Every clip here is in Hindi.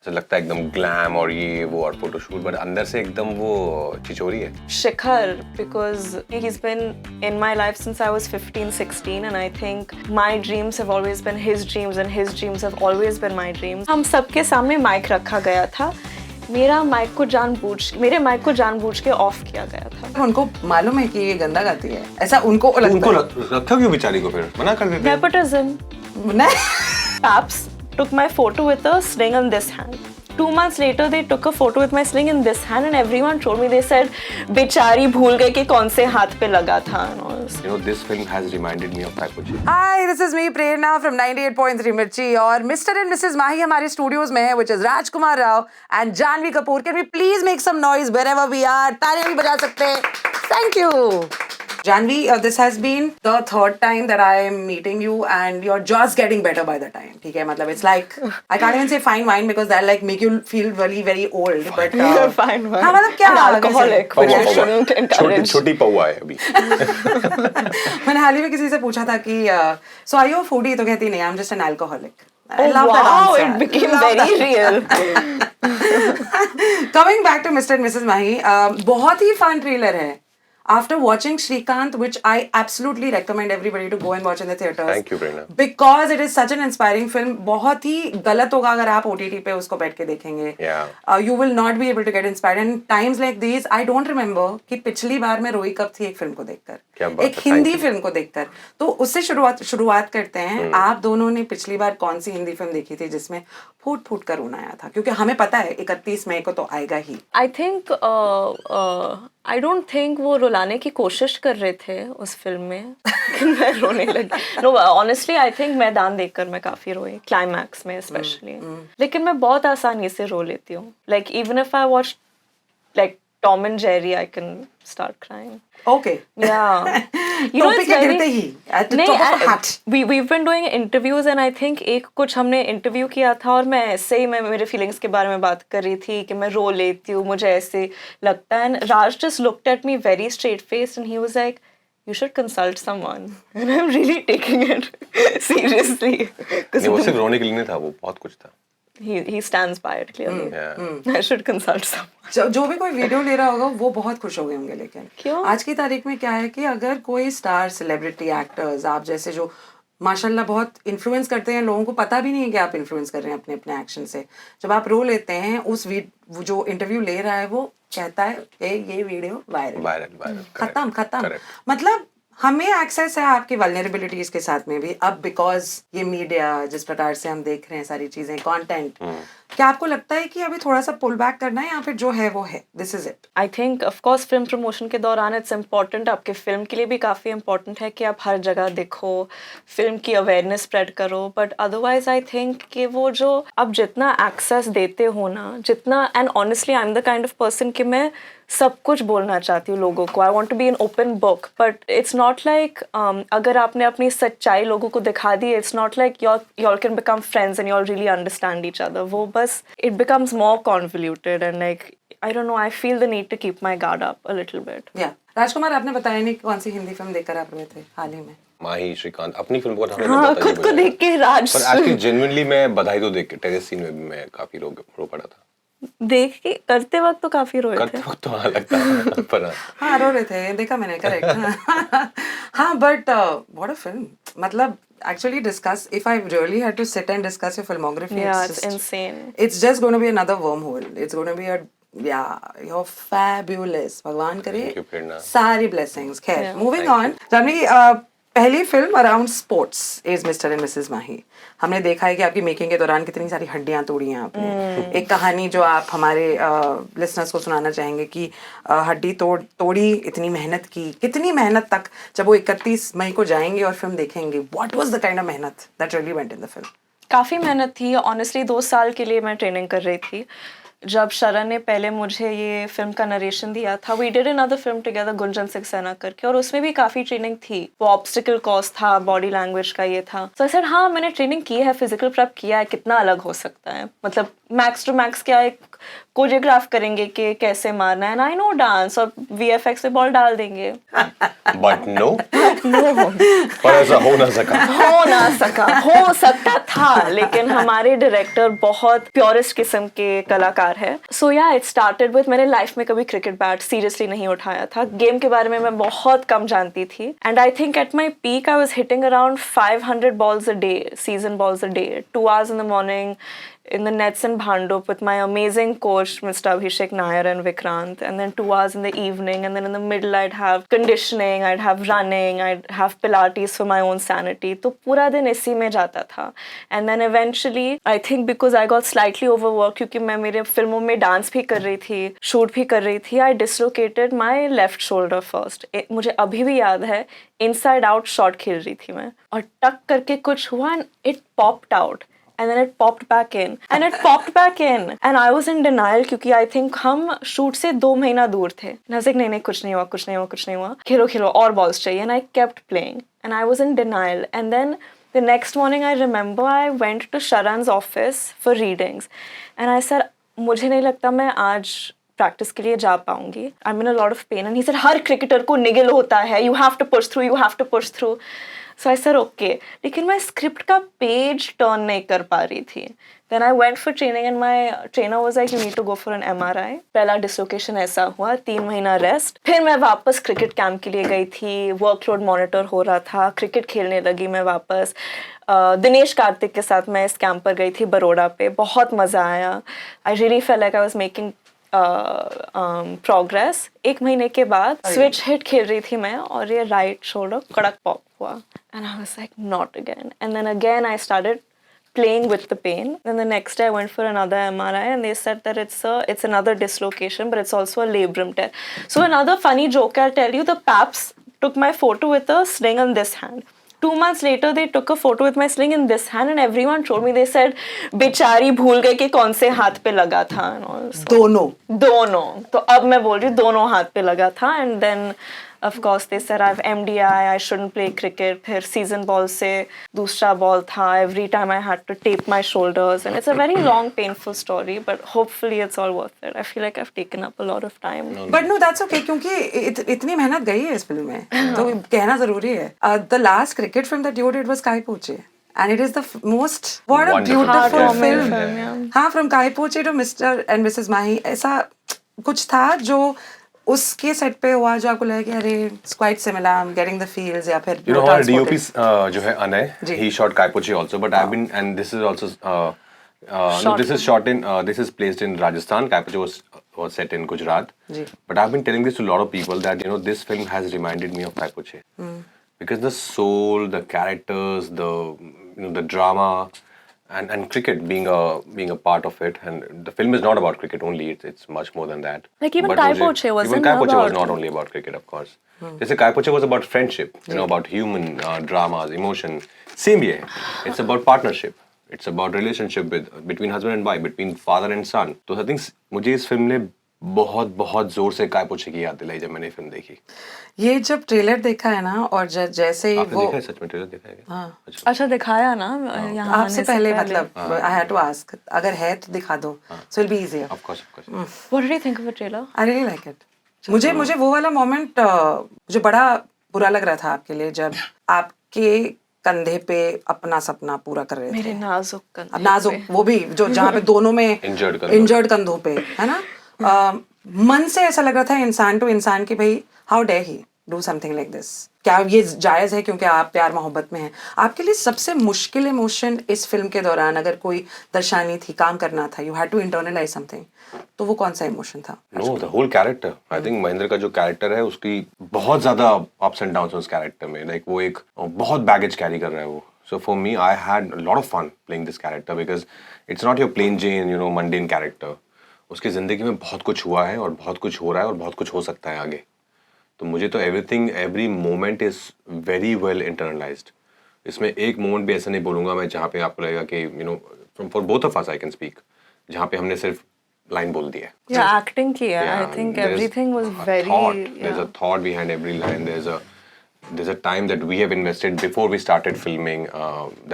तो लगता है एकदम ग्लैम और ये वो और फोटोशूट, बट अंदर से एकदम वो चिचोरी है। Shikhar, because he's been in my life since I was 15, 16, and I think my dreams have always been his dreams and his dreams have always been my dreams. हम सबके सामने माइक रखा गया था, मेरे माइक को जानबूझ के ऑफ किया गया था। उनको मालूम है कि ये गंदा गाती है, ऐसा उनको लगता है। रखा क्यों बेचारी को, फिर मना कर देते हैं। Nepotism. Paps took my photo with a sling in this hand. 2 months later, they took a photo with my sling in this hand, and everyone told me, they said, बेचारी भूल गई कि कौन से हाथ पे लगा था. You know, this film has reminded me of Taikuchi. Hi, this is me Prerna from 98.3 Mirchi और Mr. and Mrs. Mahi हमारे स्टूडियोज में है, which is Rajkumar Rao and Janhvi Kapoor. Can we please make some noise wherever we are? तालियां भी बजा सकते हैं. Thank you. Janhvi, this has been the third time that I am meeting you and you're just getting better by the time. ठीक है, मतलब it's like I can't even say fine wine because that like make you feel very very old. But Fine wine. हाँ मतलब क्या? Alcoholic. पौवा, which I shouldn't encourage. छोटी पौवा है अभी। मैंने हाल ही में किसी से पूछा था कि so are you a foodie? तो कहती नहीं, I'm just an alcoholic. I Oh love that wow, answer. it became very real. Coming back to Mr. and Mrs. Mahi, बहुत ही fun trailer है. After watching Shrikant, which I absolutely recommend everybody to go and watch in the theaters. Thank you, Prerna. Because it is such an inspiring film. बहुत ही गलत होगा अगर आप OTT पे उसको बैठ के देखेंगे. Yeah. You will not be able to get inspired. And times like these, I don't remember कि पिछली बार मैं रोई कब थी एक फिल्म को देखकर. क्या बात है, एक हिंदी thank you. फिल्म को देखकर. तो उससे शुरुआत करते हैं. आप दोनों ने पिछली बार कौन सी हिंदी फिल्म देखी थी जिसमें फूट कर रोना आया था? क्योंकि हमें पता है 31 मई को तो आएगा ही. I don't think वो रुलाने की कोशिश कर रहे थे उस फिल्म में कि मैं रोने लगी. No, honestly, I think मैदान देखकर मैं काफी रोई, क्लाइमैक्स में especially. लेकिन मैं बहुत आसानी से रो लेती हूँ. Like even if I watch like Tom and Jerry, I can start crying. Okay. Yeah. You know, it's गिरते ही at the top of a hat. We've been doing interviews and I think एक कुछ हमने इंटरव्यू किया था और मैं ऐसे ही मैं मेरे फीलिंग्स के बारे में बात कर रही थी कि मैं रो लेती हूँ, मुझे ऐसे लगता है. And Raj just looked at me very straight faced and he was like, you should consult someone. And I'm really taking it seriously. नहीं, वो सिर्फ रोने के लिए नहीं था, वो बहुत कुछ था। He stands by it clearly. Yeah. I should consult someone. जो भी कोई वीडियो ले रहा होगा वो बहुत खुश हो गए होंगे. लेकिन क्यों? आज की तारीख में क्या है कि अगर कोई स्टार सेलिब्रिटी एक्टर्स आप जैसे जो माशाल्लाह बहुत इन्फ्लुएंस करते हैं, लोगों को पता भी नहीं है कि आप इन्फ्लुएंस कर रहे हैं अपने एक्शन से, जब आप रो लेते हैं वो जो इंटरव्यू ले रहा है वो कहता है ये वीडियो वायरल खत्म. मतलब हमें एक्सेस है आपकी वल्नरेबिलिटीज के साथ में भी अब, बिकॉज ये मीडिया जिस प्रकार से हम देख रहे हैं सारी चीजें, कंटेंट, क्या आपको लगता है कि अभी थोड़ा सा पुल बैक करना है या फिर जो है वो है, this is it? I think of course film promotion के दौरान इट्स इम्पॉर्टेंट, आपके फिल्म के लिए भी काफ़ी इम्पॉर्टेंट है कि आप हर जगह दिखो, फिल्म की अवेयरनेस स्प्रेड करो. बट अदरवाइज आई थिंक कि वो जो आप जितना एक्सेस देते हो ना, जितना, and honestly I am the kind of person कि मैं सब कुछ बोलना चाहती हूँ लोगों को. I want to be an open book, but it's not like अगर आपने अपनी सच्चाई लोगों को दिखा दी, it's not like y'all can become friends and y'all really understand each other. वो बस it becomes more convoluted and like I don't know, I feel the need to keep my guard up a little bit. Yeah. राजकुमार, आपने बताया नहीं कौन सी हिंदी फिल्म देखकर आप रोए थे हाल ही में? माही, श्रीकांत, अपनी फिल्म को हाँ, खुद को देख के राज. पर एक्चुअली जेन्युइनली मैं बधाई तो देख के टेरेस सीन में भी मैं काफी रो पड़ा था. देख के करते वक्त तो काफी रोए थे. करते वक्त तो हाँ लगता है पर हाँ रो रहे थे, देखा मैंने, करेक्ट. हाँ बट व्हाट अ फिल्म. मतलब actually discuss, if I really had to sit and discuss your filmography, Yeah, it's it's just insane. It's just going to be another wormhole. It's going to be you're fabulous. भगवान करे Thank you, Prerna. सारी blessings. खैर, Yeah. moving on. जानवी, पहली film around sports is Mr and Mrs Mahi. हमने देखा है कि आपकी मेकिंग के दौरान कितनी सारी हड्डियां तोड़ी हैं आपने. एक कहानी जो आप हमारे लिसनर्स को सुनाना चाहेंगे कि हड्डी तोड़ी, इतनी मेहनत की, कितनी मेहनत तक जब वो 31 मई को जाएंगे और फिल्म देखेंगे, what was the kind of मेहनत that really went in the film? काफ़ी मेहनत थी. ऑनेस्टली 2 साल के लिए मैं ट्रेनिंग कर रही थी. जब शरण ने पहले मुझे ये फिल्म का नरेशन दिया था, we did another film together Gunjan Saxena करके, और उसमें भी काफ़ी ट्रेनिंग थी. वो ऑब्स्टिकल कोर्स था, बॉडी लैंग्वेज का ये था. तो आई सेड हाँ मैंने ट्रेनिंग की है, फिजिकल प्रेप किया है, कितना अलग हो सकता है. मतलब मैक्स टू मैक्स क्या एक कोरियोग्राफ करेंगे कि कैसे मारना है, एंड आई नो डांस, और वीएफएक्स पे बॉल डाल देंगे. बट नो, पर ऐसा हो ना सका. हो सकता था, लेकिन हमारे डायरेक्टर बहुत प्योरेस्ट किस्म के कलाकार है. सो या इट स्टार्टेड विद, मैंने लाइफ में कभी क्रिकेट बैट सीरियसली नहीं उठाया था. गेम के बारे में मैं बहुत कम जानती थी. And I think at my peak I was hitting around 500 balls a day, season balls a day, 2 hours in the morning in the nets in Bhandup with my amazing coach Mr. Abhishek Nair and Vikrant, and then 2 hours in the evening, and then in the middle I'd have conditioning, I'd have running, I'd have Pilates for my own sanity. तो पूरा दिन इसी में जाता था. And then eventually I think because I got slightly overworked, क्योंकि मैं मेरे फिल्मों में डांस भी कर रही थी, शूट भी कर रही थी, I dislocated my left shoulder first. मुझे अभी भी याद है, इनसाइड आउट शॉट खेल रही थी मैं, और टक करके कुछ हुआ and it popped out. And then it popped back in, and it popped back in, and I was in denial क्योंकि I think हम शूट से 2 महीना दूर थे. नज़दीक नहीं, कुछ नहीं हुआ, खेलो और balls चाहिए, and I kept playing, and I was in denial. And then the next morning I remember I went to Sharan's office for readings, and I said मुझे नहीं लगता मैं आज प्रैक्टिस के लिए जा पाऊंगी. I'm in a lot of pain, and he said her cricketer को निगल होता है, you have to push through. So I said okay, लेकिन मैं स्क्रिप्ट का पेज टर्न नहीं कर पा रही थी. Then I went for training and my trainer was like, you need to go for an MRI. पहला डिसलोकेशन ऐसा हुआ, 3 महीना रेस्ट. फिर मैं वापस क्रिकेट कैंप के लिए गई थी, वर्कलोड मॉनिटर हो रहा था, क्रिकेट खेलने लगी मैं वापस. दिनेश कार्तिक के साथ मैं इस कैंप पर गई थी बड़ौदा पे, बहुत मज़ा आया. I really felt like I was making progress. 1 महीने के बाद स्विच हिट खेल रही थी मैं, और ये राइट शोल्डर कड़क पॉप हुआ, and I was like not again. And then again I started playing with the pain. Then the next day I went for another MRI, and they said that it's another dislocation, but it's also a labrum tear. So another funny joke I'll tell you, the Paps took my photo with a sling in this hand. 2 months later they took a photo with my sling in this hand, and everyone told me, they said बेचारी भूल गई कि कौन से हाथ पे लगा था. दोनों. तो अब मैं बोल रही हूँ दोनों हाथ पे लगा था. And then of course they said I have MDI, I shouldn't play cricket. फिर season ball से दूसरा बॉल था. Every time I had to tape my shoulders, and it's a very long painful story, but hopefully it's all worth it. I feel like I've taken up a lot of time. But no, that's okay, क्योंकि इतनी मेहनत गई है इस फिल्म में, तो कहना जरूरी है. The last cricket film that you did was Kai Poche, and it is the most, what a beautiful film. हाँ, from Kai Poche to Mr. and Mrs. Mahi, ऐसा कुछ था जो उसके सेट पे हुआ जो आपको लगा कि अरे it's quite similar, I'm getting the feels, या फिर you know our DOP जो है Anay, he shot Kai Poche also, but I've been, and this is also no, this is shot in this is placed in Rajasthan. Kai Poche was set in Gujarat. But I've been telling this to a lot of people that this film has reminded me of Kai Poche, because the soul, the characters, the drama, and cricket being a part of it. And the film is not about cricket only, it's much more than that. Like even Kai Poche was not only about cricket, of course. Kai Poche was about friendship, about human dramas, emotion. Same here, it's about partnership, it's about relationship between husband and wife, between father and son. So I think मुझे इस फिल्म ने बहुत जोर से काय पोछे की याद दिलाई जब मैंने फिल्म देखी. ये जब ट्रेलर देखा है ना, और जैसे ही वो देखा है, सच में ट्रेलर देखा है? हाँ. अच्छा दिखाया ना यहाँ आपसे पहले, मतलब I had to ask, अगर है तो दिखा दो, so it'll be easier. Of course. What did you think of the trailer? I really like it. मुझे वो वाला मोमेंट मुझे बड़ा बुरा लग रहा था आपके लिए, जब आपके कंधे पे अपना सपना पूरा कर रहे थे. मेरे नाजुक वो भी जो जहाँ पे दोनों में इंजर्ड कंधों पे है ना. मन से ऐसा लग रहा था इंसान टू इंसान कि भाई how dare he do something like this. क्या ये जायज है, क्योंकि आप प्यार मोहब्बत में हैं. आपके लिए सबसे मुश्किल इमोशन इस फिल्म के दौरान अगर कोई दर्शानी थी, काम करना था, you had to internalize something, तो वो कौन सा इमोशन था? No, the whole character. I think Mahendra का जो कैरेक्टर है उसकी बहुत ज्यादा अप्स एंड डाउन्स उस कैरेक्टर में. लाइक वो एक बहुत बैगेज कैरी कर रहा है वो. So for me, I had a lot of fun playing this character because it's not your plain Jane, mundane character. उसकी ज़िंदगी में बहुत कुछ हुआ है और बहुत कुछ हो रहा है और बहुत कुछ हो सकता है आगे. तो मुझे तो every moment is very well internalized. इसमें एक मोमेंट भी ऐसा नहीं बोलूँगा मैं जहाँ पे आपको लगेगा कि for both of us I can speak, जहाँ पे हमने सिर्फ लाइन बोल दी है. एक्टिंग किया. I think everything was very. There's a thought behind every line. There's a time that we have invested before we started filming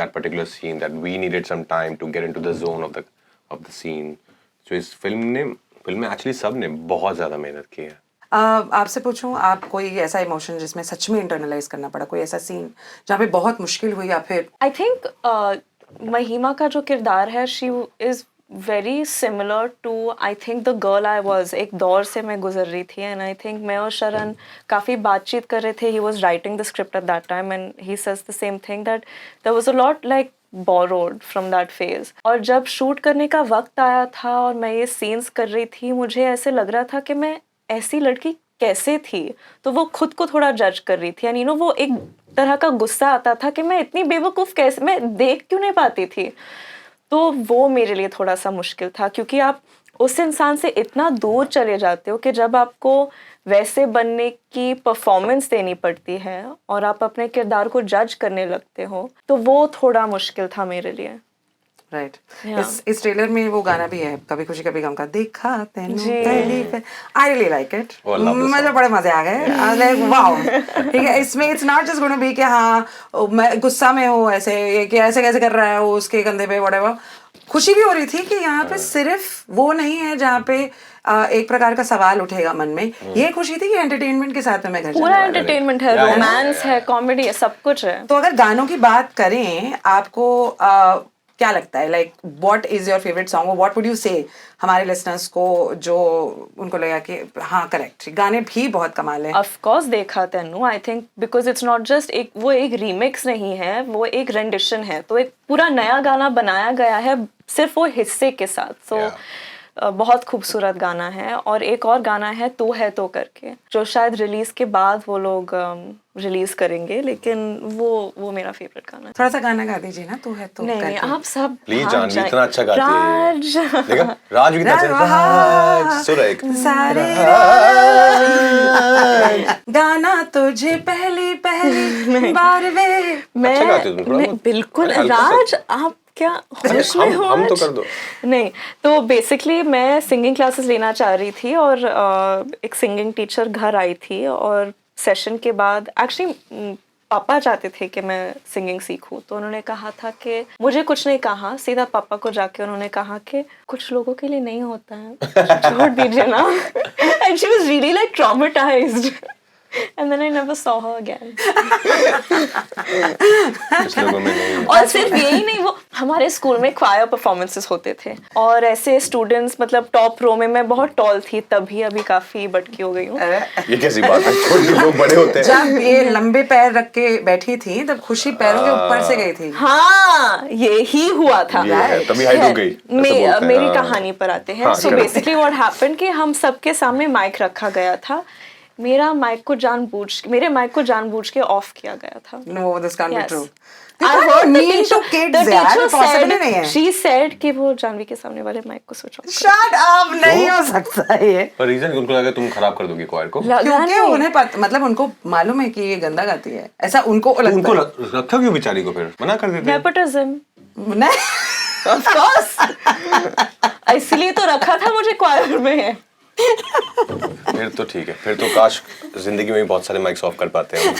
that particular scene, that we needed some time to get into the zone of the scene. So इस फिल्म में एक्चुअली सब ने बहुत ज़्यादा मेहनत की है. आपसे पूछूं, आप कोई ऐसा इमोशन जिसमें सच में इंटरनलाइज करना पड़ा, कोई ऐसा सीन जहाँ पे बहुत मुश्किल हुई या फिर आई थिंक महिमा का जो किरदार है, she is very similar to I think the girl I was. एक दौर से मैं गुजर रही थी एंड आई थिंक मैं और शरण काफ़ी बातचीत कर रहे थे. He was writing the script at that time and he says the same thing that there was a lot like borrowed from that phase. और जब शूट करने का वक्त आया था और मैं ये सीन्स कर रही थी, मुझे ऐसे लग रहा था कि मैं ऐसी लड़की कैसे थी. तो वो खुद को थोड़ा जज कर रही थी एंड यू नो वो एक तरह का गुस्सा आता था कि मैं इतनी बेवकूफ़ कैसे, मैं देख क्यों नहीं पाती थी. तो वो मेरे लिए थोड़ा सा मुश्किल था क्योंकि आप उस इंसान से इतना दूर चले जाते हो कि जब आपको वैसे बनने की परफॉर्मेंस देनी पड़ती है और आप अपने किरदार को जज करने लगते हो, तो वो थोड़ा मुश्किल था मेरे लिए. राइट. Yeah. इस ट्रेलर में वो गाना भी है, कभी खुशी कभी गम का, देखा तेनू जी. पहली पे. I really like it. Oh, I love this मुझे song. बड़े मजे आ गए. आई वाज लाइक वाओ. ठीक है, इसमें it's not just gonna be कि हाँ मैं गुस्सा में हूँ ऐसे, ये कि ऐसे कैसे कर रहा है वो उसके कंधे पे, व्हाटएवर. खुशी भी हो रही थी कि यहाँ पे सिर्फ वो नहीं है जहाँ पे एक प्रकार का सवाल उठेगा मन में. ये खुशी थी कि एंटरटेनमेंट के साथ में मैं घर पूरा जाने वाला हूँ. एंटरटेनमेंट है, Yeah, yeah, रोमांस yeah, है, कॉमेडी है, सब कुछ है. तो अगर गानों की बात करें, आपको क्या लगता है, like what is your favourite song, और व्हाट वुड यू से हमारे लिसनर्स को जो उनको लगा कि हाँ करेक्ट गाने भी बहुत कमाल है. ऑफ कोर्स देखा तेनू. I think because it's not just एक, वो एक रीमिक्स नहीं है, वो एक रेंडिशन है. तो एक पूरा नया गाना बनाया गया है सिर्फ वो हिस्से के साथ. सो Yeah. बहुत खूबसूरत गाना है. और एक और गाना है तू है तो करके, जो शायद रिलीज के बाद वो लोग रिलीज करेंगे, लेकिन वो मेरा फेवरेट गाना है. थोड़ा सा गाना गा दीजिए ना, तू है तो नहीं करके. आप सब प्लीज भाग जानवी जाएं. इतना अच्छा गाती है. राज देखा राज भी कितना अच्छा राज सुर एक सारे गाना तुझे पहली पहली बार वे. मैं अच्छा गाती हो तुम, थोड़ा नहीं, बहुत। बिल्कुल. अरे हल्का सा। राज आप क्या होश में हो हम तो आज? कर दो. नहीं, तो बेसिकली मैं सिंगिंग क्लासेस लेना चाह रही थी और एक सिंगिंग टीचर घर आई थी और सेशन के बाद एक्चुअली पापा चाहते थे कि मैं सिंगिंग सीखूं. तो उन्होंने कहा था कि मुझे कुछ नहीं कहा, सीधा पापा को जाके उन्होंने कहा कि कुछ लोगों के लिए नहीं होता है, छोड़ दीजिए ना. And she was really like traumatised. And then I never saw her again. कुछ लोगों में नहीं. और सिर्फ यही नहीं, वो हमारे स्कूल में क्वायर परफॉर्मेंसेस होते थे और ऐसे स्टूडेंट्स, मतलब टॉप रो में मैं बहुत टॉल थी तभी, अभी काफी बटकी हो गई हूँ. ये कैसी बात है, छोटे लोग बड़े होते हैं. जब ये लंबे पैर रख के बैठी थी तब खुशी पैरों के ऊपर से गई थी. हाँ, यही हुआ था. ये है, तभी हाइट हो गई. ऐसा बोलते हैं, मेरी हाँ. कहानी पर आते हैं. हाँ, सो correct. बेसिकली व्हाट हैपेंड कि हम सबके सामने माइक रखा गया था. मेरे माइक को जानबूझ के ऑफ किया गया था. No, this can't be Yes. true. I You heard can't the mean teacher, to kids, the यार, teacher possible said, ही नहीं है. she said कि वो जानवी के सामने वाले माइक को स्विच ऑफ कर. Shut up, नहीं हो सकता ये. पर रीजन उनको लगा तुम खराब कर दोगी क्वायर को. लगा क्योंकि नहीं. उन्हें मतलब उनको मालूम है कि ये गंदा गाती है, ऐसा उनको तो उनको लगता है. रखा क्यों बेचारी को, फिर मना कर देते. Nepotism. नहीं. Of course. इसीलिए तो रखा था मुझे क्वायर में. फिर तो ठीक है, फिर तो काश जिंदगी में भी बहुत सारे माइक्स ऑफ कर पाते हैं.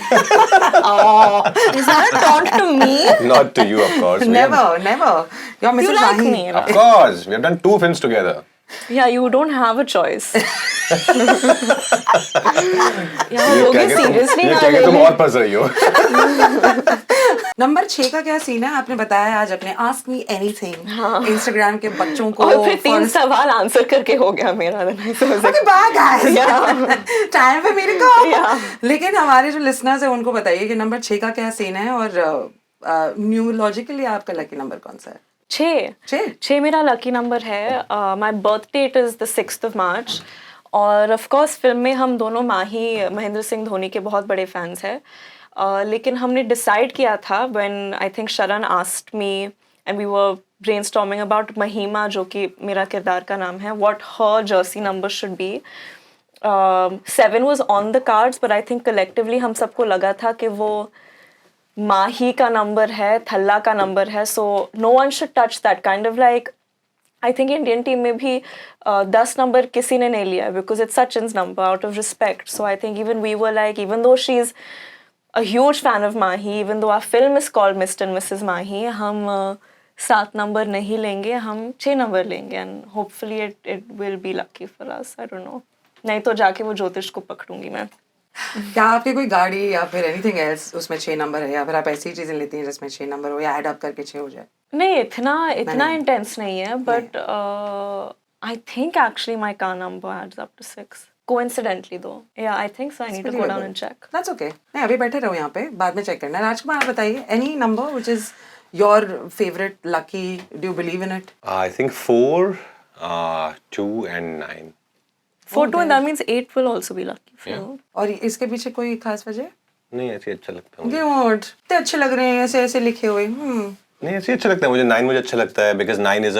Is that a taunt to me? Not to you, of course. Never, never. You're You Mrs. like Wahi. me, Of right? course, we have done 2 films together. Yeah, you don't have a choice. यार ये लोग कह के सीरियसली ना कह के तुम ले. और फंस रही हो. नंबर 6 का क्या सीन है? आपने बताया आज अपने आस्क मी एनीथिंग इंस्टाग्राम के बच्चों को. और फिर 3 सवाल आंसर करके हो गया मेरा. Okay, bye guys. टाइम पे मेरे को. Yeah. लेकिन हमारे जो लिसनर्स है उनको बताइए कि नंबर 6 का क्या सीन है और न्यूमरोलॉजिकली आपका लकी नंबर कौन सा है? 6 मेरा लकी नंबर है. My birth date is the 6th of March. और ऑफ कोर्स फिल्म में हम दोनों माही महेंद्र सिंह धोनी के बहुत बड़े फैंस हैं. लेकिन हमने डिसाइड किया था when I think Sharan asked me and we were brainstorming about Mahima, जो कि मेरा किरदार का नाम है, what her jersey number should be. 7 was on the cards, but I think collectively हम सबको लगा था कि वो माही का नंबर है, थल्ला का नंबर है, so no one should touch that. Kind of like I think Indian team में भी 10 नंबर किसी ने नहीं लिया because it's Sachin's number out of respect. So I think even we were like, even though she's a huge fan of Mahi, even though our film is called Mr. and Mrs. Mahi, हम 7 नंबर नहीं लेंगे, हम 6 नंबर लेंगे and hopefully it will be lucky for us, I don't know. नहीं तो जाके वो ज्योतिष को पकड़ूंगी मैं। क्या आपकी कोई गाड़ी या फिर एनीथिंग एल्स उसमें 6 नंबर है, या फिर आप ऐसी ही चीजें लेती हैं जिसमें 6 नंबर हो या ऐड अप करके 6 हो जाए? नहीं, इतना नहीं। इंटेंस नहीं है, but I think actually my car number adds up to 6 coincidentally though. Yeah, I think so. I need to go down and check. That's okay. नहीं, अभी बैठे रहो यहाँ पे, बाद में चेक करना है। राजकुमार, आप बताइए, any number which is your favorite lucky, do you believe in it? I think 4, 2 and 9. 4 2 and that means 8 will also be lucky for you. और इसके पीछे कोई खास वजह? नहीं ऐसे अच्छा लगता है मुझे। Good. इतने अच्छे लग रहे हैं ऐसे ऐसे लिखे हुए। नहीं ऐसे अच्छा लगता है मुझे। 9 मुझे अच्छा लगता है बिकॉज 9 इज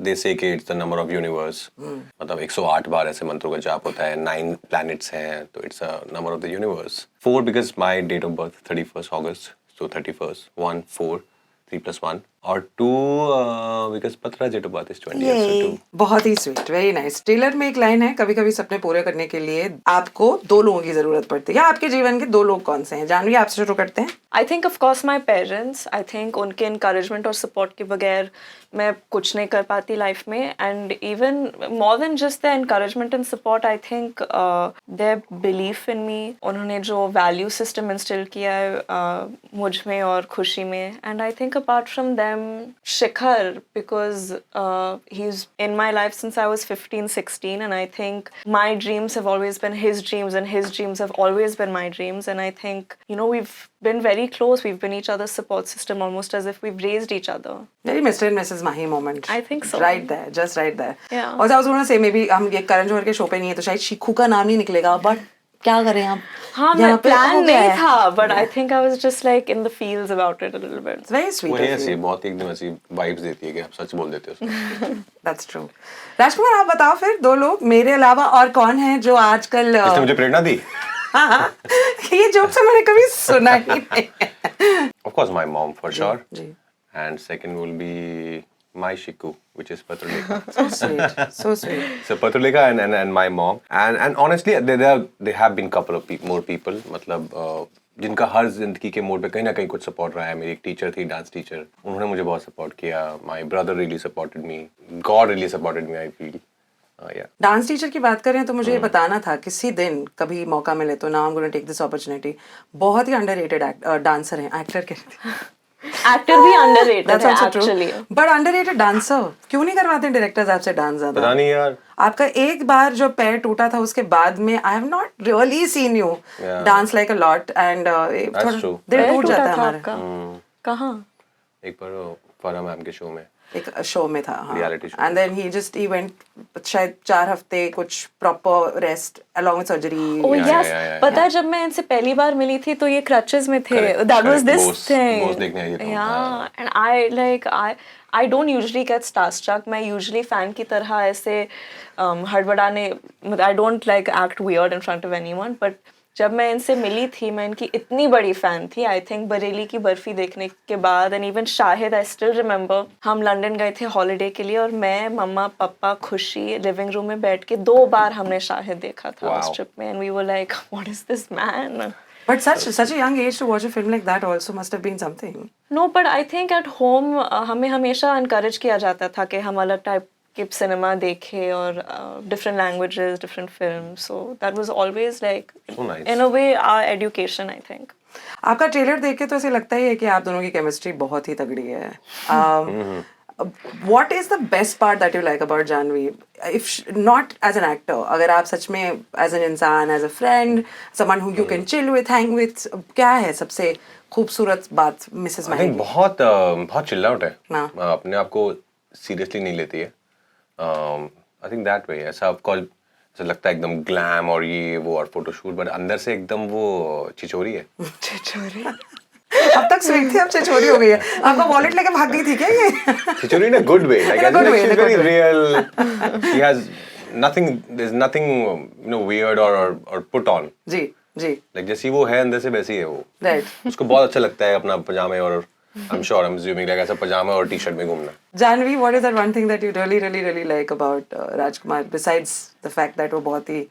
दे से कि it's the number of universe. मतलब 108 बार ऐसे मंत्रों का जाप होता है, 9 प्लैनेट्स हैं, तो it's a number of the universe. 4 because my date of birth 31 August, so 31 1 4 3 + 1 और 2 because Patra date of birth is 20 so 2। बहुत ही स्वीट, वेरी नाइस। टेलर में एक लाइन है, कभी कभी सपने पूरे करने के लिए आपको 2 लोगों की जरूरत पड़ती है। या आपके जीवन के 2 लोग कौन से हैं? जानवी, आपसे शुरू करते हैं। I think of course my parents. I think उनके encouragement और support के बगैर मैं कुछ नहीं कर पाती लाइफ में, and even more than just their encouragement and support, I think their belief in me. उन्होंने जो value system instill किया है मुझ में और खुशी में, and I think apart from them, Shikhar, because he's in my life since I was 15, 16, and I think my dreams have always been his dreams, and his dreams have always been my dreams, and I think, you know, we've been very close. We've been each other's support system, almost as if we've raised each other. Very Mr. and Mrs. Mahi moment. I think so. Right there, just right there. Yeah. Also, I was going to say, maybe हम ये करण जौहर के शो पे नहीं है तो शायद शिखू का नाम नहीं निकलेगा, but क्या करें हम? हाँ, यहाँ मैं पे plan हो गया नहीं है। था, but I think I was just like in the feels about it a little bit. It's very sweet वो है of ऐसी you. बहुत एकदम ऐसी वाइब्स देती है कि आप सच बोल देते हो उसको। That's true. राजकुमार, आप बताओ फिर 2 लोग मेरे अलावा और कौन है जो आजकल इसने मुझे प्रेरणा दी। ये जोक से मैंने कभी सुना ही नहीं। Of course my mom for sure. Ji. And second will be my Shiku, which is Patruleka. So sweet, so sweet. So Patruleka and my mom. And honestly they have been couple of more people. मतलब जिनका हर जिंदगी के मोड़ पे कहीं ना कहीं कुछ सपोर्ट रहा है। मेरी एक टीचर थी, डांस टीचर, उन्होंने मुझे बहुत सपोर्ट किया। My brother really supported me, God really supported me, I feel. Dance teacher की बात करें तो मुझे ये बताना था, किसी दिन कभी मौका मिले तो now I am going to take this opportunity. बहुत ही अंडररेटेड डांसर हैं, एक्टर के Actor भी underrated That's है also true. actually. But underrated dancer, क्यों नहीं करवाते डायरेक्टर्स आपसे डांस ज्यादा? पता नहीं यार। आपका एक बार जो पैर टूटा था उसके बाद में I have not really seen you dance like a lot and थोड़ा true. दिल पैर टूट टूटा जाता है था हमारा। आपका? कहाँ? एक बार फरा मैम के शो में एक शो में था, हाँ। Reality show. And then he went शायद 4 हफ्ते कुछ proper rest along with surgery. Oh Yeah, yes, yeah, yeah, पता है जब मैं इनसे पहली बार मिली थी तो ये क्रचेस में थे। Correct, That was correct. this Boss thing. देखने आई थी तुम, Yeah, हाँ। and I don't usually get starstruck. मैं usually fan की तरह ऐसे हड़बड़ाने, I don't like act weird in front of anyone, but जब मैं इनसे मिली थी मैं इनकी इतनी बड़ी फैन थी। आई थिंक बरेली की बर्फी देखने के बाद and even Shahid, I still remember, हम लंदन गए थे हॉलीडे के लिए और मैं, मम्मा, पापा, खुशी लिविंग रूम में बैठ के 2 बार हमने शाहिद देखा था उस ट्रिप में, and we were like what is this man. But such a young age to watch a film like that also must have been something. No, but I think at home हमें हमेशा इनकरेज किया जाता था कि हम अलग टाइप के सिनेमा देखें और different languages, different film, so that was always like So nice. In a way our education, I think. आपका ट्रेलर देख के तो ऐसे लगता ही है कि आप दोनों की केमिस्ट्री बहुत ही तगड़ी है। What is the best part that you like about Janvi? If not as an actor, अगर आप सच में as an इंसान, as a friend, someone who you can chill with, hang with, क्या है सबसे खूबसूरत बात मिसेस आई माही थिंक की? बहुत चिल आउट है। हाँ। अपने आप को सीरियसली नहीं लेती है। आई थिंक दैट वे ऐसा आपको ऐसा लगता है एकदम ग्लैम और ये वो और फोटोशूट, बट अंदर से एकदम वो चिचोरी है। चिचोरी? अब तक स्वीट थी, अब चिचोरी हो गई है। आपका वॉलेट लेके भाग गई थी क्या ये? Chhichhore in a good way, like In a good way, she's in a good very way. real. She has nothing, there's nothing weird or put on. जी जी, Like जैसी वो है अंदर से वैसी है वो। राइट। उसको बहुत अच्छा लगता है अपना पजामे और I'm sure I'm assuming like ऐसा पजामा और टी-शर्ट में घूमना। Janvi, what is that one thing that you really like about Rajkumar besides the fact that वो बहुत ही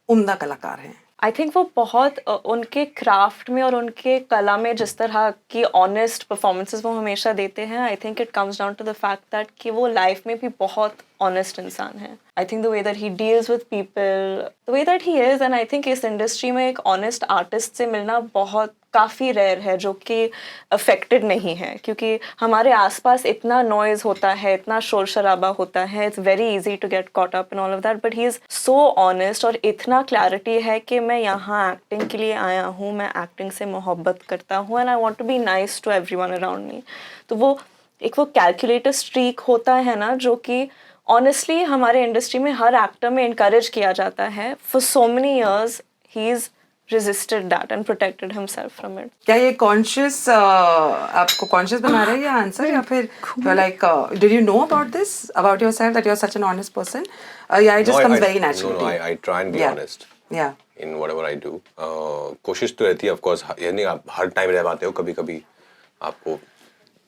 उम्दा कलाकार हैं? आई थिंक वो बहुत उनके क्राफ्ट में और उनके कला में जिस तरह की ऑनेस्ट परफॉर्मेंसेस वो हमेशा देते हैं, I think it comes down to the fact that कि वो लाइफ में भी बहुत ऑनेस्ट इंसान है. I think the way that he deals with people, the way that he is, and I think इस इंडस्ट्री में एक ऑनेस्ट आर्टिस्ट से मिलना बहुत काफ़ी रेयर है जो कि अफेक्टेड नहीं है, क्योंकि हमारे आसपास इतना नॉइज़ होता है, इतना शोर शराबा होता है, it's very easy to get caught up in all of that, but he is so honest और इतना क्लैरिटी है कि मैं यहाँ एक्टिंग के लिए आया हूँ, मैं एक्टिंग से मोहब्बत करता हूँ and I want to be nice to everyone around me. तो वो एक वो कैलकुलेटर स्ट्रीक होता है ना, जो कि ऑनेस्टली हमारे इंडस्ट्री में हर एक्टर में इनकरेज किया जाता है. For so many years he is resisted that and protected himself from it. क्या ये कॉन्शियस आपको कॉन्शियस बना रहा है ये आंसर, या फिर like did you know about this about yourself that you are such an honest person, या it just comes very naturally? No, I try and be honest in whatever I do. कोशिश तो रहती है ऑफ कोर्स, यानी आप हर टाइम रह पाते हो, कभी कभी आपको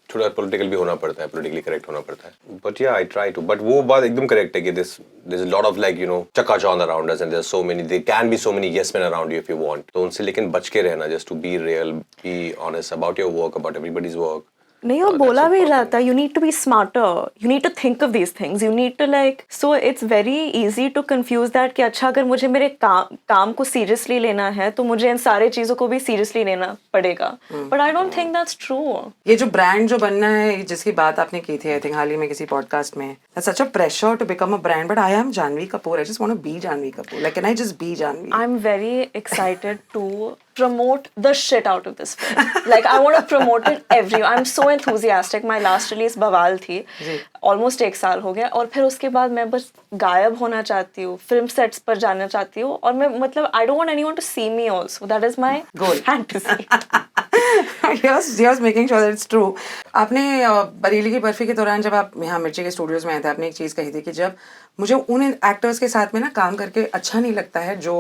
थोड़ा पॉलिटिकल भी होना पड़ता है, पॉलिटिकली करेक्ट होना पड़ता है, बट या आई ट्राई टू. बट वो बात एकदम करेक्ट है कि this is lot of like you know चकाचौंध around us and there are so many, there can be so many yes man around you if you want. तो उनसे लेकिन बच के रहना, just to be real, be honest about your work, about everybody's work. नहीं, और बोला भी जाता है, you need to be smarter, you need to think of these things, you need to like, so it's very easy to confuse that कि अच्छा अगर मुझे मेरे काम को seriously लेना है तो मुझे इन सारे चीज़ों को भी seriously लेना पड़ेगा, but I don't think that's true. ये जो ब्रांड जो बनना है जिसकी बात आपने की थी आई थिंक हाल ही में किसी पॉडकास्ट में, that's such a pressure to become a brand, but I am Janhvi Kapoor, I just want to be Janhvi Kapoor, like can I just be Janhvi? I'm very excited to promote the shit out of this film. Like I want to promote it everywhere. I'm so enthusiastic. My last release बवाल थी, almost 1 साल हो गया, और फिर उसके बाद मैं बस गायब होना चाहती हूँ, फिल्म सेट्स पर जाना चाहती हूँ, और मैं मतलब I don't want anyone to see me also. That is my Goal. fantasy. Yes, making sure that it's true. आपने बरेली की बर्फी के दौरान जब आप यहाँ मिर्ची के स्टूडियोज में आए थे, आपने एक चीज़ कही थी कि जब मुझे उन एक्टर्स के साथ में ना काम करके अच्छा नहीं लगता है जो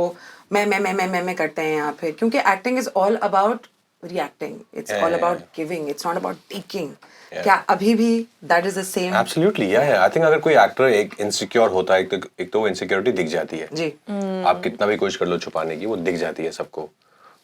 मैं करते हैं यहाँ पे, क्योंकि acting is all about reacting, it's all about giving, it's not about taking. क्या अभी भी that is the same? Absolutely, या आई थिंक अगर कोई एक्टर एक इनसिक्योर होता है, एक तो वो इनसिक्योरिटी दिख जाती है जी. आप कितना भी कोशिश कर लो छुपाने की, वो दिख जाती है सबको.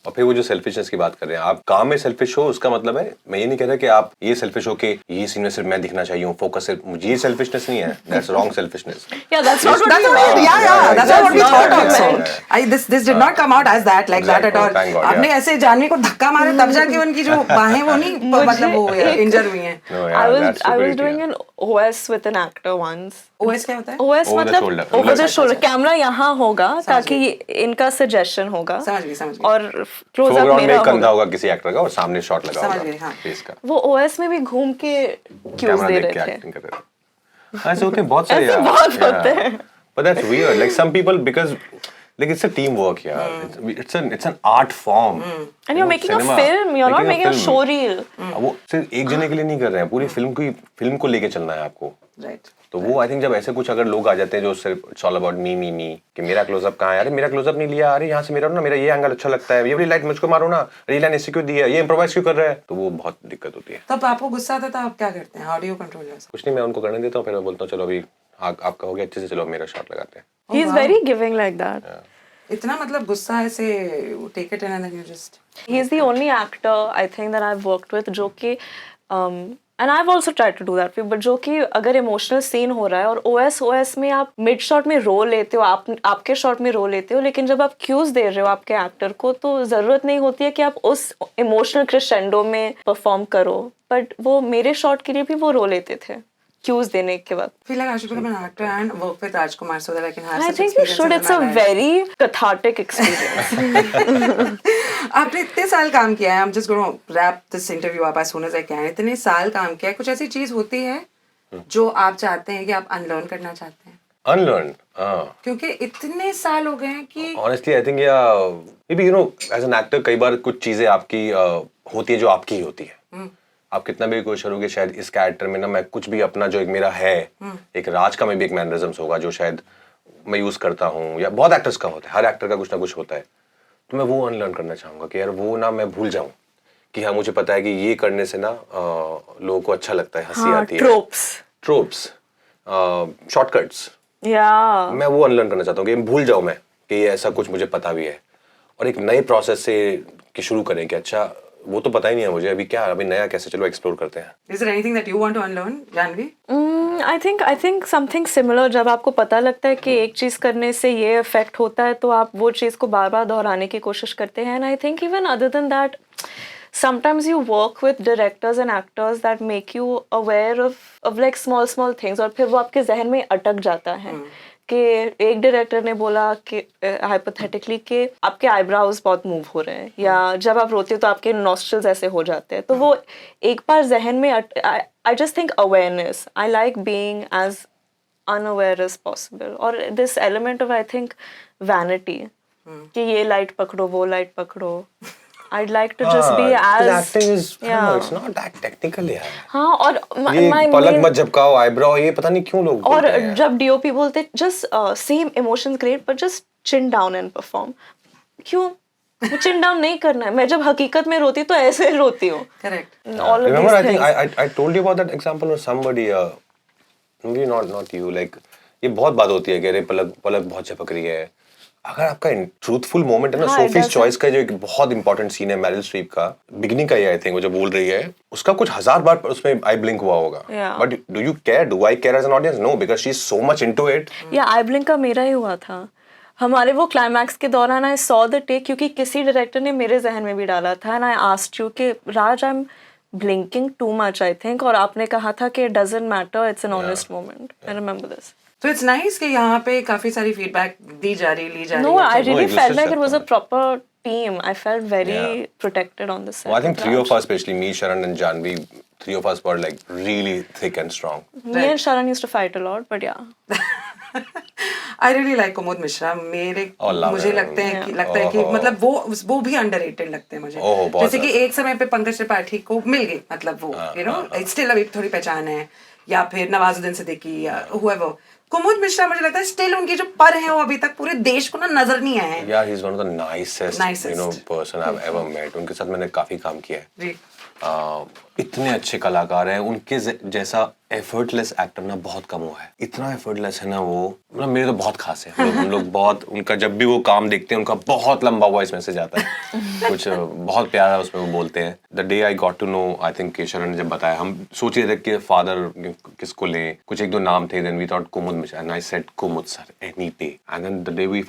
और फिर वो जो सेल्फिशनेस की बात कर रहे हैं, आप काम में सेल्फिश हो, उसका मतलब है, मैं ये नहीं कह रहा कि आप ये सेल्फिश हो कि ये सीन में सिर्फ मैं दिखना चाहिए हूँ, फोकस सिर्फ मुझे, ये सेल्फिशनेस नहीं है, that's wrong selfishness. Yeah, that's not what That's you what, meant. that's what we thought also. Yeah. This did not come out as that, like that at all. Thank God, आपने ऐसे जानवी को धक्का मारे तब जाके उनकी जो बाहें वो नहीं मतलब वो इंजर हुई हैं. No, I yeah, was that's I was stupidity, doing yeah. an OS with an actor once. OS क्या होता है? OS Over the मतलब shoulder. over the अच्छा, shoulder, कैमरा यहाँ होगा ताकि गई. इनका सजेशन होगा, समझ गई. और क्लोज अप फोरग्राउंड में मेरा एक कंधा होगा. होगा किसी एक्टर का और सामने शॉट लगा समझ होगा गई, हाँ. फेस का. वो OS में भी घूम के क्यूज कैमरा दे देख के रहे थे. एक्टिंग कर रहे थे. ऐसे होते हैं बहुत सारे ऐसे यार. बहुत होते हैं. But that's weird. Like some people, because like it's a teamwork, yeah. It's an art form. And you're making a film. You're not making a show reel. वो सिर्फ एक जने के लिए नहीं कर रहे हैं, पूरी फिल्म को लेके चलना है आपको. Right. तो वो आई थिंक जब ऐसे कुछ अगर लोग आ जाते हैं जो सिर्फ इट्स ऑल अबाउट मी कि मेरा क्लोजअप कहाँ है, अरे मेरा क्लोजअप नहीं लिया, अरे यहाँ से मेरा ये एंगल अच्छा लगता है, ये वाली लाइट मुझको मारो ना, ये लाइन ऐसे क्यों दी है, ये इम्प्रोवाइज क्यों कर रहा है, तो वो बहुत दिक्कत होती है. तब आपको गुस्सा आता था, आप क्या करते हैं? How do you control yourself? कुछ नहीं, मैं उनको करने देता हूँ, फिर मैं बोलता हूँ चलो अभी आपका हो गया अच्छे से, चलो मेरा शॉट लगाते हैं. He's very giving like that. इतना मतलब गुस्सा ऐसे take it and then you just. He's the only actor I think that I've worked with जो कि and I've also tried to do that way, but जो कि अगर इमोशनल सीन हो रहा है और OS में आप मिड शॉट में रोल लेते हो, आपके शॉट में रोल लेते हो, लेकिन जब आप क्यूज दे रहे हो आपके एक्टर को तो ज़रूरत नहीं होती है कि आप उस इमोशनल क्रेशेंडो में परफॉर्म करो, बट वो मेरे शॉट के लिए भी वो रोल लेते थे क्यूज देने के वक्त. Feel like I should become an actor and work with Rajkumar so that I can have I such think you should. experiences It's a in my life. very cathartic experience. आपने इतने साल काम किया है, I'm just going to wrap this interview up as soon as I can. इतने साल काम किया है, कुछ ऐसी चीज होती है जो आप चाहते हैं कि आप अनलर्न करना चाहते हैं? अनलर्न, हाँ. क्योंकि इतने साल हो गए हैं कि Honestly, I think maybe as an actor कई बार कुछ चीजें आपकी होती है जो आपकी ही होती है. आप कितना भी कोशिश करोगे शायद इस कैरेक्टर में ना मैं कुछ भी अपना जो एक मेरा है, एक राज का में भी एक मैनरिज्म्स होगा जो शायद मैं यूज करता हूँ, या बहुत एक्टर्स का होता है, हर एक्टर का कुछ ना कुछ होता है, तो मैं वो अनलर्न करना चाहूंगा कि यार वो ना मैं भूल जाऊं कि हाँ मुझे पता है कि ये करने से ना लोगों को अच्छा लगता है, हंसी आती है. Tropes, shortcuts, Yeah. मैं वो अनलर्न करना चाहता हूँ कि भूल जाऊं मैं कि ये ऐसा कुछ मुझे पता भी है, और एक नए प्रोसेस से कि शुरू करें कि अच्छा वो तो पता ही नहीं है मुझे अभी नया कैसे, चलो एक्सप्लोर करते हैं. Is there anything that you want to unlearn, Janvi? I think something similar. जब आपको पता लगता है कि एक चीज़ करने से ये इफेक्ट होता है तो आप वो चीज़ को बार बार दोहराने की कोशिश करते हैं. And I think even other than that sometimes you work with directors and actors that make you aware of like small things, और फिर वो आपके जहन में अटक जाता है कि एक डायरेक्टर ने बोला कि हाइपोथेटिकली कि आपके आईब्राउज बहुत मूव हो रहे हैं, या जब आप रोते हो तो आपके नॉस्ट्रल्स ऐसे हो जाते हैं. तो वो एक बार जहन में आई just think awareness. I like being as unaware as possible, और this element of I think vanity कि ये लाइट पकड़ो वो लाइट पकड़ो. I'd like to just be as acting is it's not that technical यार. हाँ, और ये पलक मत झपकाओ, आईब्रो, ये पता नहीं क्यों लोग और बोलते हैं. जब डीओपी बोलते just same emotions great but just chin down and perform. क्यों chin down नहीं करना है? मैं जब हकीकत में रोती तो ऐसे रोती हूँ. Correct. All of Remember, these I think things. I told you about that example with somebody. Maybe not you. Like ये बहुत बात होती है कि अरे पलक बहुत झपक रही है. अगर आपका ट्रूथफुल मोमेंट है ना, हाँ, सोफीज चॉइस का जो एक बहुत इंपॉर्टेंट सीन है मैरिल स्ट्रीप का, बिगिनिंग का ही आई थिंक, वो जो बोल रही है उसका कुछ 1000 बार उसमें आई ब्लिंक हुआ होगा. Yeah. But do you care, do I care as an audience? No, because she is so much into it. या आई ब्लिंक का मेरा ही हुआ था. हमारे वो क्लाइमैक्स के दौरान आई सॉ द टेक, क्योंकि किसी डायरेक्टर ने मेरे जहन में भी डाला था, एंड आई आस्क्ड यू कि Raj I am blinking too much I think, और आपने कहा था कि it doesn't matter, it's an honest moment. I remember this. So it's nice कि यहाँ पे काफी सारी फीडबैक दी जा रही, ली जा रही No, है. I really No, it felt was like just it was a that proper team. I felt very Yeah. protected on the set. I think of three Raj. of us, especially me, Sharan and Janvi, three of us were like really thick and strong. Me and Sharan used to fight a lot, but yeah. I really like Kumud Mishra. Oh, love मुझे him. लगता है कि Oh. मतलब वो भी अंडररेटेड लगते हैं मुझे. Oh, बहुत जैसे कि एक समय पे पंकज त्रिपाठी को मिल गई, मतलब वो स्टिल अभी थोड़ी पहचान है, या फिर नवाजुद्दीन सिद्दीकी या whoever. कुमुद मिश्रा मुझे लगता है स्टिल उनकी जो पर है वो अभी तक पूरे देश को ना नजर नहीं आए हैं. Yeah, he's one of the nicest. person I've ever met. उनके साथ मैंने काफी काम किया है. जी. इतने अच्छे कलाकार हैं, उनके जैसा एफर्टलेस एक्टर ना बहुत कम हुआ है. इतना एफर्टलेस है ना वो, मतलब मेरे तो बहुत खास है. हम लोग बहुत, उनका जब भी वो काम देखते हैं उनका बहुत लंबा वॉइस मैसेज आता है. कुछ बहुत प्यारा उसमें वो बोलते हैं. The day I got to know, I think Kesharan ने जब बताया, हम सोच रहे थे कि फादर किसको लें, कुछ एक दो नाम थे. Then we thought Kumud Mishra, and I said Kumud sir any day. And then the day we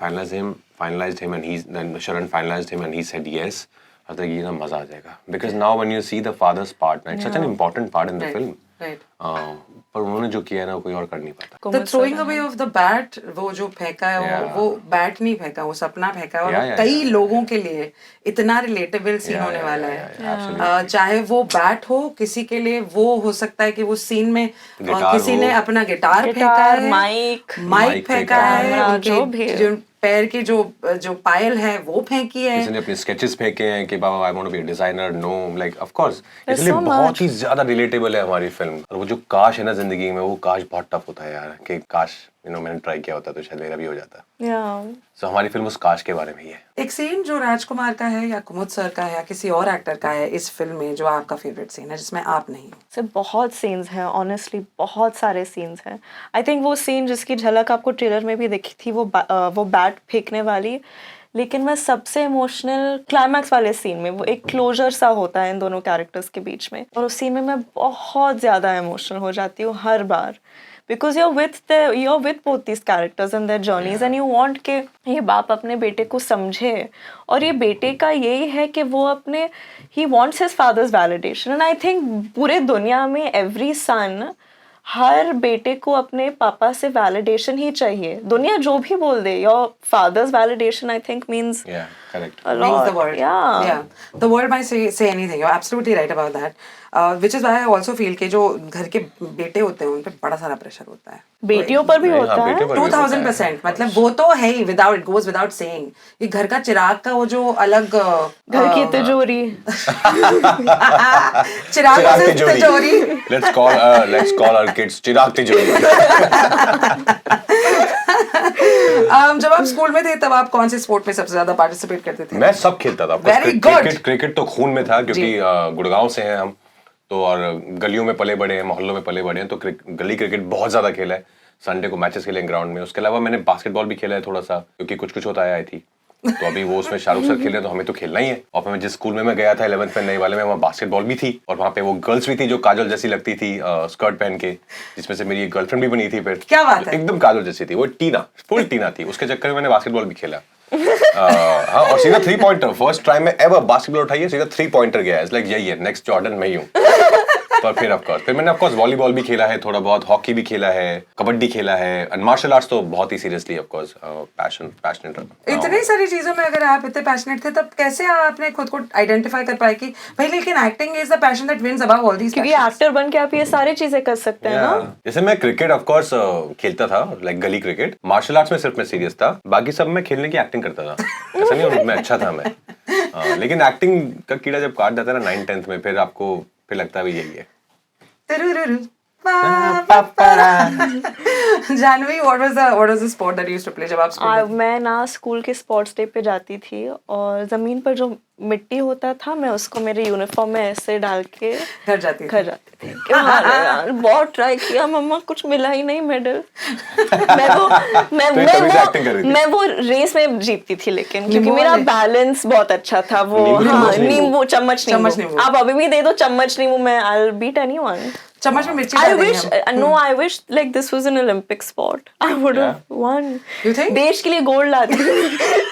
finalized him and then Sharan finalized him and he said yes. I thought ये ना मजा आ जाएगा, because now when you see the father's part, it's such an important part in the film. Right. पर उन्होंने जो किया है ना कोई और कर नहीं पाता. The throwing away of the bat, वो जो फेंका है, Yeah. वो बैट नहीं फेंका, वो सपना फेंका है, और Yeah, कई लोगों के लिए इतना रिलेटेबल सीन होने वाला है. चाहे वो बैट हो, किसी के लिए वो हो सकता है कि वो सीन में किसी ने अपना गिटार फेंका है, माइक फेंका है, जो भी जो पैर की जो पायल है वो फेंकी है. किसी ने अपने स्केचेस फेंके हैं कि बाबा I want to be a designer. No, like of course There's इसलिए so बहुत much. ही ज्यादा रिलेटेबल है हमारी फिल्म. और वो जो काश है ना जिंदगी में, वो काश बहुत टफ होता है यार, कि काश मैंने ट्राई किया होता तो शायद मेरा भी हो जाता. सो हमारी फिल्म उस काश के बारे में ही है. एक सीन जो राजकुमार का है या कुमुद सर का है या किसी और एक्टर का है इस फिल्म में जो आपका फेवरेट सीन है जिसमें आप नहीं हो? से बहुत सीन्स हैं, ऑनेस्टली बहुत सारे सीन्स हैं. आई थिंक वो सीन जिसकी झलक आपको ट्रेलर में भी दिखी थी, वो बैट फेंकने वाली, लेकिन मैं सबसे इमोशनल क्लाइमैक्स वाले सीन में, वो एक क्लोजर सा होता है इन दोनों कैरेक्टर्स के बीच में, और उस सीन में मैं बहुत ज़्यादा इमोशनल हो जाती हूँ हर बार, because you're with both these characters and their journeys and you want कि ये बाप अपने बेटे को समझे, और ये बेटे का यही है कि वो अपने he wants his father's validation, and I think पूरे दुनिया में every son, हर बेटे को अपने पापा से वैलिडेशन ही चाहिए. दुनिया जो भी बोल दे, your father's validation I think means correct. a Means lot. the world. Yeah. The world might say anything. You're absolutely right about that. Which is why I also feel कि जो घर के बेटे होते हैं उन पे बड़ा सारा प्रेशर होता है. बेटियों पर भी होता है. 2000%. मतलब वो तो है ही, it goes without saying. ये घर का चिराग का वो जो अलग घर की तिजोरी, चिराग की तिजोरी. Let's call our kids चिराग तिजोरी. जब आप स्कूल में थे तब आप कौन से स्पोर्ट में सबसे ज्यादा पार्टिसिपेट करते थे? मैं सब खेलता था. Very good. क्रिकेट तो खून में था, क्योंकि गुड़गांव से हैं हम तो, और गलियों में पले बड़े हैं, मोहल्लों में पले बड़े हैं, तो गली क्रिकेट बहुत ज्यादा खेला है. संडे को मैचेस खेले ग्राउंड में. उसके अलावा मैंने बास्केटबॉल भी खेला है थोड़ा सा, क्योंकि कुछ होता है आई थी. तो अभी वो उसमें शाहरुख सर खेल रहे हैं तो हमें तो खेलना ही है। और फिर मैं जिस स्कूल में मैं गया था 11th में नए वाले में, वहाँ बास्केटबॉल भी थी और वहाँ पे वो गर्ल्स भी थी जो काजल जैसी लगती थी स्कर्ट पहन के, जिसमें से मेरी एक गर्लफ्रेंड भी बनी थी फिर। क्या बात है? एकदम काजल जैसी थी वो, टीना, फुल टीना थी। उसके चक्कर में मैंने बास्केटबॉल भी खेला। हाँ, और सीधा 3 पॉइंटर, फर्स्ट टाइम में एवर बास्केटबॉल उठाई है, सीधा 3 पॉइंटर गया है। लाइक यही है नेक्स्ट जॉर्डन मैं ही हूँ। तो फिर मैंने ऑफ कोर्स वॉलीबॉल भी खेला है थोड़ा बहुत, हॉकी भी खेला है, कबड्डी खेला है, एंड मार्शल आर्ट्स तो बहुत ही सीरियसली ऑफ कोर्स पैशनेट। इतनी सारी चीजों में अगर आप इतने पैशनेट थे तब कैसे आपने खुद को आइडेंटिफाई कर पाए कि भाई लेकिन acting is the passion that wins above all these? क्योंकि एक्टर बन के आप ये सारी चीजें कर सकते हैं ना। जैसे मैं क्रिकेट ऑफ कोर्स खेलता था, लाइक गली क्रिकेट। मार्शल आर्ट्स में सिर्फ मैं सीरियस था, बाकी सब मैं खेलने की एक्टिंग करता था। ऐसा नहीं मैं अच्छा था मैं, लेकिन एक्टिंग का कीड़ा जब काट जाता है ना 9th-10th में, फिर आपको फिर लगता है यही है। Janvi, what was the sport that you used to play जब आप स्कूल में? मैं ना स्कूल के स्पोर्ट्स डे पे जाती थी और जमीन पर जो मिट्टी होता था मैं उसको मेरे यूनिफॉर्म में ऐसे डाल के घर जाती घर जाती थी। क्यों यार, बहुत ट्राई किया मम्मा, कुछ मिला ही नहीं मेडल। मैं वो रेस में जीतती थी, लेकिन क्योंकि मेरा बैलेंस बहुत अच्छा था। वो नींबू चम्मच नींबू, आप अभी भी दे दो चम्मच नींबू, मैं I'll beat anyone। चम्मच में मिर्ची I wish like this was an Olympic sport. I would have won. You think? देश के लिए गोल्ड लाती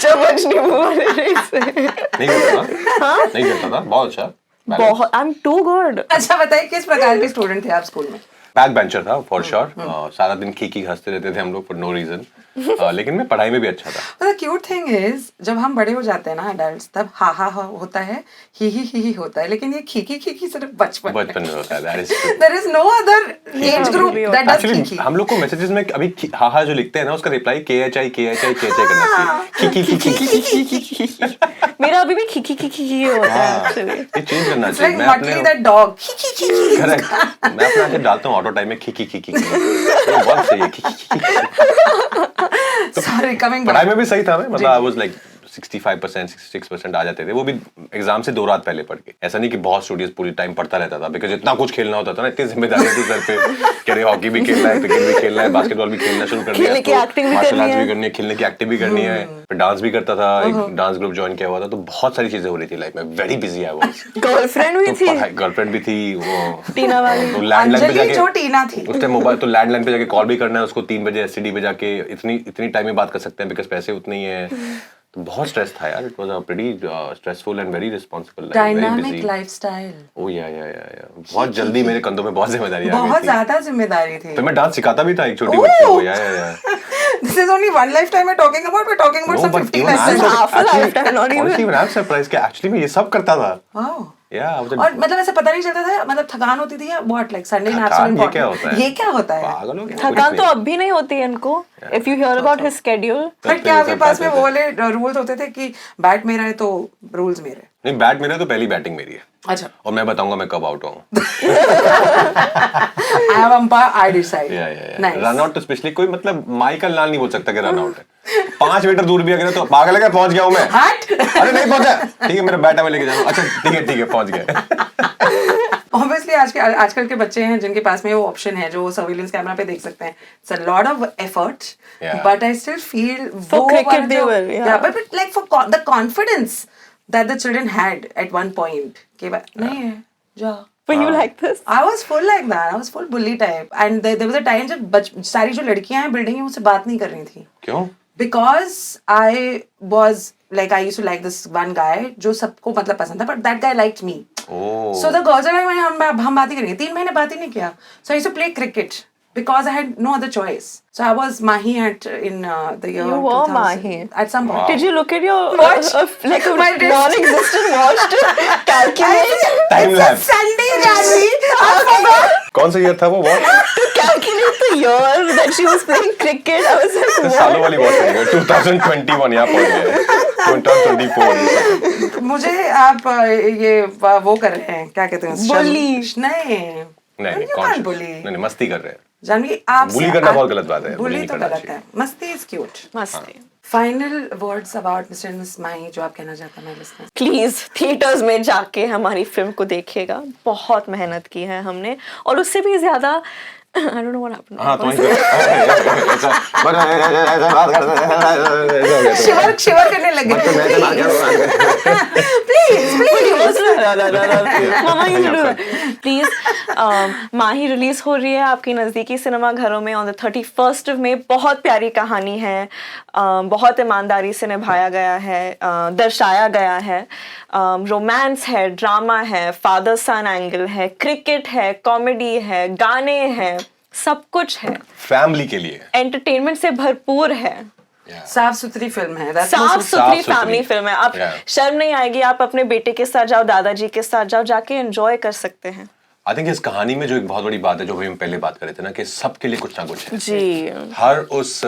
चम्मच नींबू वाले रेस में। नहीं करता था, नहीं करता था, बहुत अच्छा। बहुत, I'm too good. अच्छा बताइए किस प्रकार के स्टूडेंट थे आप स्कूल में? बैक बेंचर था फॉर श्योर। सारा दिन खीखी हंसते रहते थे हम लोग फॉर नो रीजन। लेकिन मैं पढ़ाई में भी अच्छा था। द क्यूट थिंग इज जब हम बड़े हो जाते हैं ना एडल्ट्स, तब हा हा हा होता है, ही होता है, लेकिन ये खीखी सिर्फ बचपन में होता है। That is true. There is no other age group that does खीखी। हम लोग को मैसेजेस में अभी हा हा जो लिखते हैं ना, उसका रिप्लाई KHI करना चाहिए। खीखी। मेरा अभी भी खीखी होता है एक्चुअली। ये चेंज करना चाहिए। मैं अपने दैट डॉग करेक्ट, मैं अपना ऐसे डालता हूँ ऑटो टाइम में खीखी। वो बहुत सही है खीखी। सॉरी कमिंग पढ़ाई में भी सही था मैं, मतलब आई वाज लाइक 65% 66% आ जाते थे, वो भी एग्जाम से 2 रात पहले पढ़ के। ऐसा नहीं कि बहुत स्टूडियस पूरी टाइम पढ़ता रहता था, बिकॉज इतना कुछ खेलना होता था ना, इतनी जिम्मेदारी थी सर पे कि अरे हॉकी भी खेलना है, क्रिकेट भी खेलना है, बास्केटबॉल भी खेलना शुरू कर दिया, मार्शल आर्ट्स भी करनी है, खेलने की एक्टिंग भी करनी है, फिर डांस भी करता था, एक डांस ग्रुप ज्वाइन किया हुआ था, तो बहुत सारी चीजें हो रही थी लाइफ में। Very busy I was. Girlfriend भी थी, गर्लफ्रेंड भी थी, वो टीना वाली, तो लैंडलाइन पे जाके जो टीना थी उस टाइम मोबाइल, तो लैंडलाइन पे जाके कॉल भी करना है उसको 3 बजे STD पे जाके, इतनी टाइम में बात कर सकते हैं बिकॉज पैसे उतने ही है। तो बहुत स्ट्रेस था यार, it was a pretty stressful and very responsible, dynamic lifestyle. Oh yeah बहुत जल्दी मेरे कंधों में बहुत जिम्मेदारी आ गई थी, बहुत ज्यादा जिम्मेदारी थी। तो मैं डांस सिखाता भी था एक छोटी बच्ची को। या This is only one lifetime we're talking about. We're talking about some 50 lifetimes. half a lifetime, not even. Honestly, I'm surprised कि actually मैं ये सब करता था। Wow. और मतलब ऐसे पता नहीं चलता था, मतलब थकान होती थी या what, like Sunday naps are important? ये क्या होता है? पागल हो गया। थकान तो अब भी नहीं होती है इनको। If you hear about his schedule. But क्या आपके पास में वो वाले रूल्स होते थे कि बैट मेरा है तो रूल्स मेरे? नहीं, बैट मेरा तो पहली बैटिंग मेरी है। अच्छा। और मैं बताऊंगा मैं कब आउट हूँ। I am umpire, I decide. Nice. Run out तो स्पेशली कोई मतलब माइकल लाल नहीं बोल सकता कि रन आउट है। 5 मीटर दूर भी अगर तो पागल है, पहुंच गया हूँ मैं। हट! अरे नहीं पहुंचा, ठीक है मेरा बैट मैं लेके जाऊँ। अच्छा ठीक है पहुंच गए। ऑब्वियसली आजकल के बच्चे हैं जिनके पास में वो ऑप्शन है जो सर्विलेंस कैमरा पे देख सकते हैं. It's a lot of effort, but I still feel for cricket they will, but like for the confidence that the children had at one point कि नहीं है जा. Were you like this? I was full like that. I was full bully type. And there was a time जब सारी जो लड़कियां हैं बिल्डिंग में मुझसे बात नहीं कर रही थी. क्यों? Because I was like I used to like this one guy जो सबको मतलब पसंद था, but that guy liked me. Oh. So the girls are like हम बात ही करेंगे. 3 महीने बात ही नहीं किया. So I used to play cricket because I had no other choice. So I was Mahi in the year You were 2000. Mahi. At some point. Did you look at your Watch. like a My wrist. non-existent watch to calculate? Time It's lapse. a Sunday, Janvi. I forgot. कौन सा ईयर था वो watch? To calculate the year that she was playing cricket, I was like, सालों what? वाली वॉच है 2021 यहाँ पहुंच गए 2024. मुझे आप ये वो कर रहे हैं क्या कहते हैं? Bully. नहीं नहीं you can't bully. नहीं मस्ती कर रहे हैं. जानवी आप Bully करना बहुत गलत बात है. Bully बुली नहीं तो करना गलत चाहिए. है. मस्ती इज क्यूट. मस्ती. Final words about Mr and Miss Mahi जो आप कहना चाहते हैं लिसनर्स. प्लीज थिएटर्स में जाके हमारी फिल्म को देखिएगा. बहुत मेहनत की है हमने, और उससे भी ज्यादा I don't know what happened. हाँ तुम्हारी ऐसा बट ऐसा बात करते शिवर करने लग गए please Mama used to do that. Please, Mahi release हो रही है आपकी नज़दीकी सिनेमा घरों में on the 31st of May. बहुत प्यारी कहानी है, बहुत ईमानदारी से निभाया गया है, दर्शाया गया है, रोमांस है, ड्रामा है, फादर सन एंगल है, क्रिकेट है, कॉमेडी है, गाने हैं, सब कुछ है, फैमिली के लिए एंटरटेनमेंट से भरपूर है, साफ सुथरी फिल्म है that's साफ most- सुथरी साफ-सुथरी। फैमिली फिल्म है. आप Yeah. शर्म नहीं आएगी, आप अपने बेटे के साथ जाओ, दादाजी के साथ जाओ, जाके एंजॉय कर सकते हैं. आई थिंक इस कहानी में जो एक बहुत बड़ी बात है जो भी हम पहले बात कर रहे थे ना कि सबके लिए कुछ ना कुछ है. जी. हर उस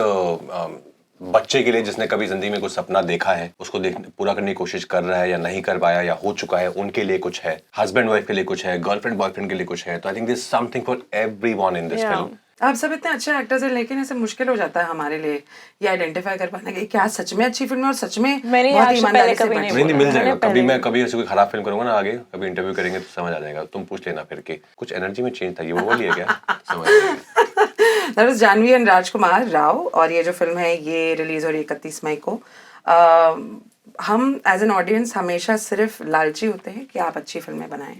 बच्चे के लिए जिसने कभी जिंदगी में कुछ सपना देखा है उसको पूरा करने की कोशिश कर रहा है या नहीं कर पाया या हो चुका है, उनके लिए कुछ है, हस्बैंड वाइफ के लिए कुछ है, गर्लफ्रेंड बॉयफ्रेंड के लिए कुछ है. तो I think this something for everyone in this Yeah. Film. आप सब इतने अच्छे एक्टर्स हैं लेकिन ऐसे मुश्किल हो जाता है हमारे लिए ये आइडेंटिफाई कर पाना कि क्या सच में अच्छी फिल्म है और सच में मैंने बहुत आज से ईमानदारी पहले से कभी बनी नहीं है। नहीं मिल जाएगा. मैंने कभी पहले- मैं कभी ऐसे कोई खराब फिल्म करूंगा ना आगे कभी इंटरव्यू करेंगे तो समझ आ जाएगा. तुम पूछ लेना फिर के कुछ एनर्जी में चेंज था ये वो बोलिए क्या समझ आ जाएगा. That was जानवी एंड राजकुमार राव और ये जो फिल्म है ये रिलीज हो रही है 31 मई को. हम एज एन ऑडियंस हमेशा सिर्फ लालची होते हैं कि आप अच्छी फिल्में बनाएं.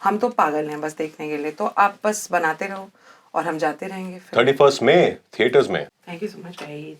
हम तो पागल हैं बस देखने के लिए, तो आप बस बनाते रहो और हम जाते रहेंगे. 31st में थिएटर्स में. थैंक यू सो मच भाई.